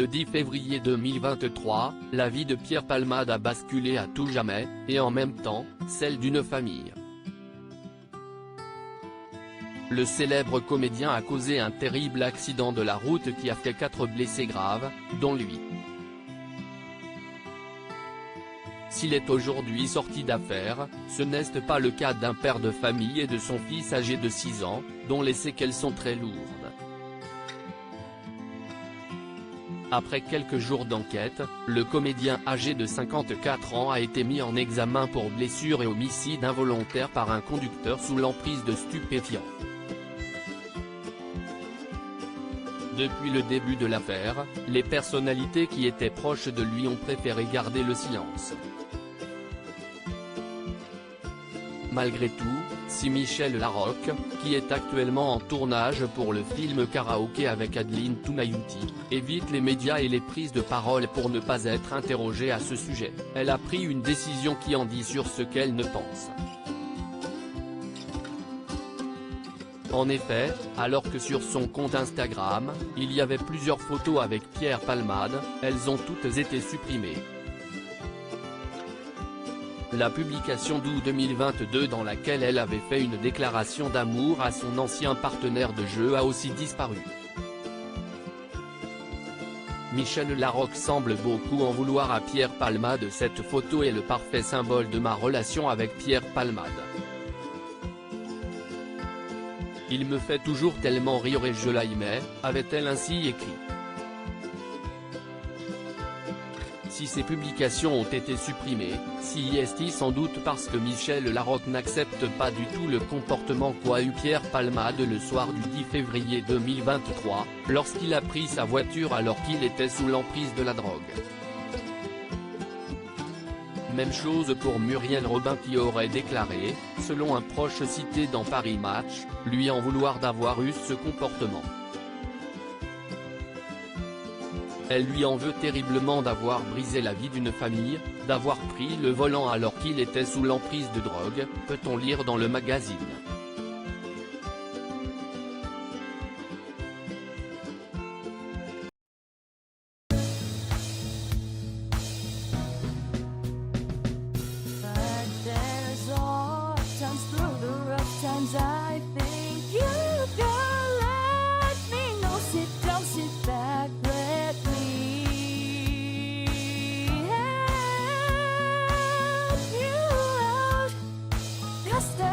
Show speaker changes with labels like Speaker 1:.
Speaker 1: Le 10 février 2023, la vie de Pierre Palmade a basculé à tout jamais, et en même temps, celle d'une famille. Le célèbre comédien a causé un terrible accident de la route qui a fait 4 blessés graves, dont lui. S'il est aujourd'hui sorti d'affaire, ce n'est pas le cas d'un père de famille et de son fils âgé de 6 ans, dont les séquelles sont très lourdes. Après quelques jours d'enquête, le comédien âgé de 54 ans a été mis en examen pour blessure et homicide involontaire par un conducteur sous l'emprise de stupéfiants. Depuis le début de l'affaire, les personnalités qui étaient proches de lui ont préféré garder le silence. Malgré tout, si Michel Larocque, qui est actuellement en tournage pour le film Karaoké avec Adeline Tounayouti, évite les médias et les prises de parole pour ne pas être interrogée à ce sujet, elle a pris une décision qui en dit sur ce qu'elle ne pense. En effet, alors que sur son compte Instagram, il y avait plusieurs photos avec Pierre Palmade, elles ont toutes été supprimées. La publication d'août 2022 dans laquelle elle avait fait une déclaration d'amour à son ancien partenaire de jeu a aussi disparu. Michel Larocque semble beaucoup en vouloir à Pierre Palmade. Cette photo est le parfait symbole de ma relation avec Pierre Palmade. Il me fait toujours tellement rire et je l'aimais, avait-elle ainsi écrit. Si ces publications ont été supprimées, si est sans doute parce que Michel Larocque n'accepte pas du tout le comportement qu'a eu Pierre Palmade le soir du 10 février 2023, lorsqu'il a pris sa voiture alors qu'il était sous l'emprise de la drogue. Même chose pour Muriel Robin qui aurait déclaré, selon un proche cité dans Paris Match, lui en vouloir d'avoir eu ce comportement. Elle lui en veut terriblement d'avoir brisé la vie d'une famille, d'avoir pris le volant alors qu'il était sous l'emprise de drogue, peut-on lire dans le magazine.
Speaker 2: Just